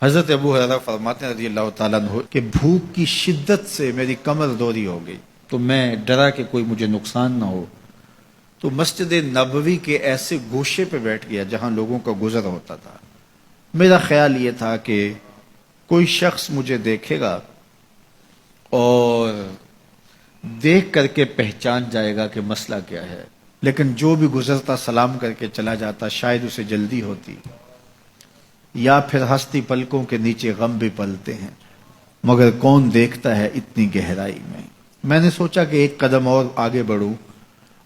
حضرت ابو ہریرہ فرماتے ہیں رضی اللہ تعالیٰ عنہ کہ بھوک کی شدت سے میری کمر دوری ہو گئی، تو میں ڈرا کہ کوئی مجھے نقصان نہ ہو، تو مسجد نبوی کے ایسے گوشے پہ بیٹھ گیا جہاں لوگوں کا گزر ہوتا تھا۔ میرا خیال یہ تھا کہ کوئی شخص مجھے دیکھے گا اور دیکھ کر کے پہچان جائے گا کہ مسئلہ کیا ہے، لیکن جو بھی گزرتا سلام کر کے چلا جاتا، شاید اسے جلدی ہوتی، یا پھر ہستی پلکوں کے نیچے غم بھی پلتے ہیں، مگر کون دیکھتا ہے اتنی گہرائی میں۔ میں نے سوچا کہ ایک قدم اور آگے بڑھوں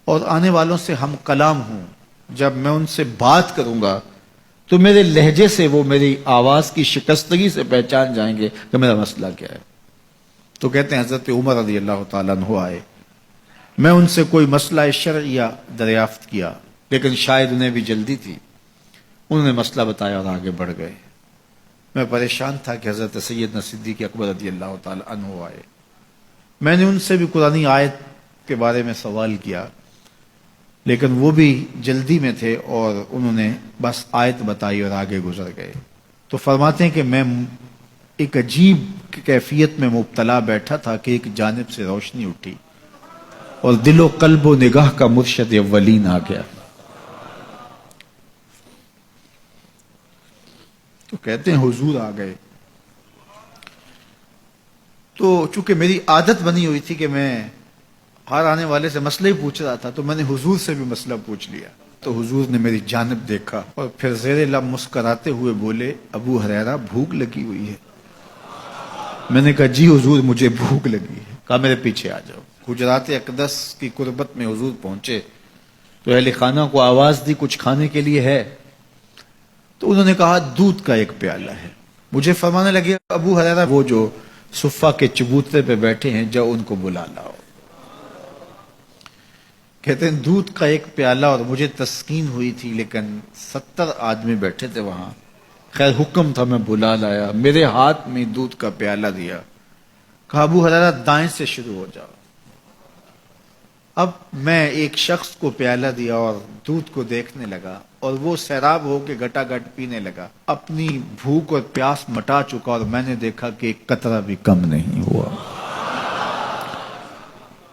اور آنے والوں سے ہم کلام ہوں، جب میں ان سے بات کروں گا تو میرے لہجے سے وہ میری آواز کی شکستگی سے پہچان جائیں گے کہ میرا مسئلہ کیا ہے۔ تو کہتے ہیں حضرت عمر رضی اللہ تعالیٰ عنہ آئے، میں ان سے کوئی مسئلہ شرعیہ دریافت کیا، لیکن شاید انہیں بھی جلدی تھی، انہوں نے مسئلہ بتایا اور آگے بڑھ گئے۔ میں پریشان تھا کہ حضرت سیدنا صدیق اکبر رضی اللہ تعالیٰ عنہ آئے، میں نے ان سے بھی قرآنی آیت کے بارے میں سوال کیا، لیکن وہ بھی جلدی میں تھے اور انہوں نے بس آیت بتائی اور آگے گزر گئے۔ تو فرماتے ہیں کہ میں ایک عجیب کیفیت میں مبتلا بیٹھا تھا کہ ایک جانب سے روشنی اٹھی اور دل و قلب و نگاہ کا مرشد اولین آ گیا۔ تو کہتے ہیں حضور آ گئے، تو چونکہ میری عادت بنی ہوئی تھی کہ میں ہر آنے والے سے مسئلہ ہی پوچھ رہا تھا، تو میں نے حضور سے بھی مسئلہ پوچھ لیا۔ تو حضور نے میری جانب دیکھا اور پھر زیر لب مسکراتے ہوئے بولے، ابو ہریرہ بھوک لگی ہوئی ہے؟ میں نے کہا جی حضور مجھے بھوک لگی ہے۔ کہا میرے پیچھے آ جاؤ۔ حجرات اقدس کی قربت میں حضور پہنچے تو اہل خانہ کو آواز دی کچھ کھانے کے لیے ہے؟ تو انہوں نے کہا دودھ کا ایک پیالہ ہے۔ مجھے فرمانے لگے ابو ہریرہ وہ جو صفہ کے چبوترے پہ بیٹھے ہیں جاؤ ان کو بلا لاؤ۔ کہتے ہیں دودھ کا ایک پیالہ، اور مجھے تسکین ہوئی تھی لیکن 70 آدمی بیٹھے تھے وہاں۔ خیر حکم تھا، میں بلا لایا، میرے ہاتھ میں دودھ کا پیالہ دیا، کہا ابو ہریرہ دائیں سے شروع ہو جاؤ۔ اب میں ایک شخص کو پیالہ دیا اور دودھ کو دیکھنے لگا، اور وہ سیراب ہو کے گٹا گٹ پینے لگا، اپنی بھوک اور پیاس مٹا چکا، اور میں نے دیکھا کہ ایک قطرہ بھی کم نہیں ہوا۔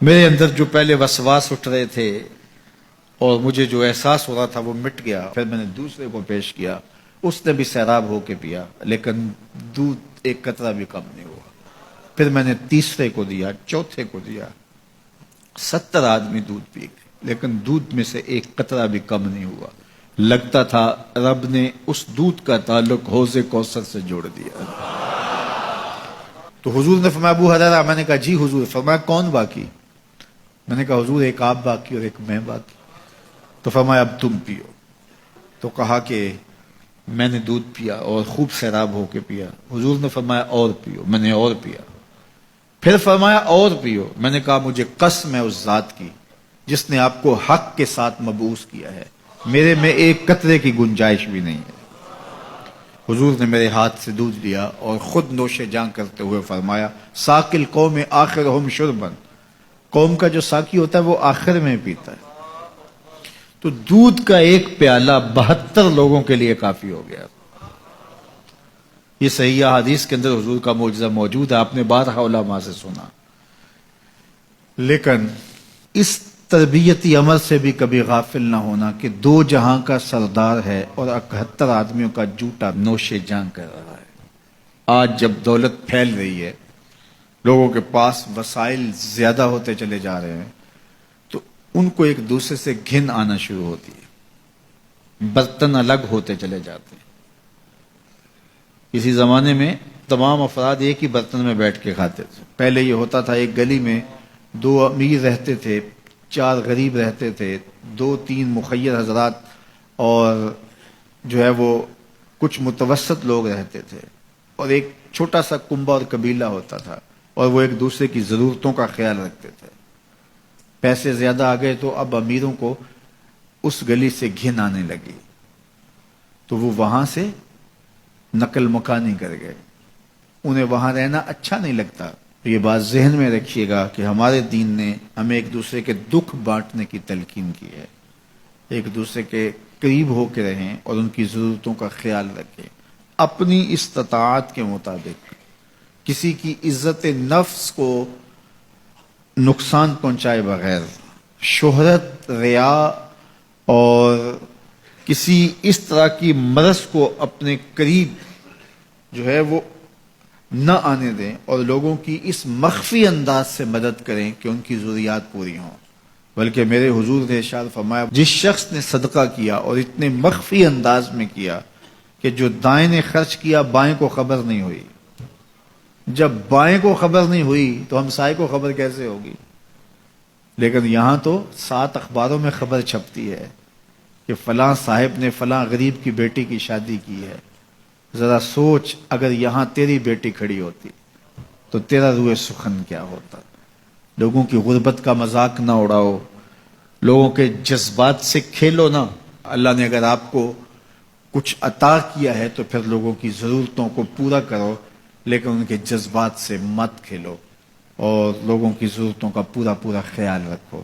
میرے اندر جو پہلے وسواس اٹھ رہے تھے اور مجھے جو احساس ہو رہا تھا وہ مٹ گیا۔ پھر میں نے دوسرے کو پیش کیا، اس نے بھی سیراب ہو کے پیا، لیکن دودھ ایک قطرہ بھی کم نہیں ہوا۔ پھر میں نے تیسرے کو دیا، چوتھے کو دیا، 70 آدمی دودھ پی گئے، لیکن دودھ میں سے ایک قطرہ بھی کم نہیں ہوا۔ لگتا تھا رب نے اس دودھ کا تعلق حوض کوثر سے جوڑ دیا۔ تو حضور نے فرمایا ابو ہریرہ، میں نے کہا جی حضور۔ فرمایا کون باقی؟ میں نے کہا حضور ایک آپ باقی اور ایک میں باقی۔ تو فرمایا اب تم پیو۔ تو کہا کہ میں نے دودھ پیا اور خوب سیراب ہو کے پیا۔ حضور نے فرمایا اور پیو، میں نے اور پیا۔ پھر فرمایا اور پیو۔ میں نے کہا مجھے قسم ہے اس ذات کی جس نے آپ کو حق کے ساتھ مبعوث کیا ہے، میرے میں ایک قطرے کی گنجائش بھی نہیں ہے۔ حضور نے میرے ہاتھ سے دودھ لیا اور خود نوش جاں کرتے ہوئے فرمایا ساقی القوم آخرہم شربا، قوم کا جو ساقی ہوتا ہے وہ آخر میں پیتا ہے۔ تو دودھ کا ایک پیالہ 72 لوگوں کے لیے کافی ہو گیا۔ یہ صحیح حدیث کے اندر حضور کا معجزہ موجود ہے، آپ نے بارہا علماء سے سنا۔ لیکن اس تربیتی عمل سے بھی کبھی غافل نہ ہونا کہ 2 جہاں کا سردار ہے اور 71 آدمیوں کا جوٹا نوش جاں کر رہا ہے۔ آج جب دولت پھیل رہی ہے، لوگوں کے پاس وسائل زیادہ ہوتے چلے جا رہے ہیں، تو ان کو ایک دوسرے سے گھن آنا شروع ہوتی ہے، برتن الگ ہوتے چلے جاتے ہیں۔ اسی زمانے میں تمام افراد ایک ہی برتن میں بیٹھ کے کھاتے تھے۔ پہلے یہ ہوتا تھا ایک گلی میں 2 امیر رہتے تھے، 4 غریب رہتے تھے، 2-3 مخیر حضرات اور جو ہے وہ کچھ متوسط لوگ رہتے تھے، اور ایک چھوٹا سا کنبہ اور قبیلہ ہوتا تھا، اور وہ ایک دوسرے کی ضرورتوں کا خیال رکھتے تھے۔ پیسے زیادہ آ گئے تو اب امیروں کو اس گلی سے گھن آنے لگی، تو وہ وہاں سے نقل مکانی کر گئے، انہیں وہاں رہنا اچھا نہیں لگتا۔ یہ بات ذہن میں رکھیے گا کہ ہمارے دین نے ہمیں ایک دوسرے کے دکھ بانٹنے کی تلقین کی ہے، ایک دوسرے کے قریب ہو کے رہیں اور ان کی ضرورتوں کا خیال رکھیں۔ اپنی استطاعت کے مطابق کسی کی عزت نفس کو نقصان پہنچائے بغیر، شہرت، ریا اور کسی اس طرح کی مرض کو اپنے قریب جو ہے وہ نہ آنے دیں، اور لوگوں کی اس مخفی انداز سے مدد کریں کہ ان کی ضروریات پوری ہوں۔ بلکہ میرے حضور نے ارشاد فرمایا، جس شخص نے صدقہ کیا اور اتنے مخفی انداز میں کیا کہ جو دائیں نے خرچ کیا بائیں کو خبر نہیں ہوئی، جب بائیں کو خبر نہیں ہوئی تو ہمسائے کو خبر کیسے ہوگی؟ لیکن یہاں تو 7 اخباروں میں خبر چھپتی ہے کہ فلاں صاحب نے فلاں غریب کی بیٹی کی شادی کی ہے۔ ذرا سوچ، اگر یہاں تیری بیٹی کھڑی ہوتی تو تیرا روح سخن کیا ہوتا؟ لوگوں کی غربت کا مذاق نہ اڑاؤ، لوگوں کے جذبات سے کھیلو نہ۔ اللہ نے اگر آپ کو کچھ عطا کیا ہے تو پھر لوگوں کی ضرورتوں کو پورا کرو، لیکن ان کے جذبات سے مت کھیلو اور لوگوں کی ضرورتوں کا پورا خیال رکھو۔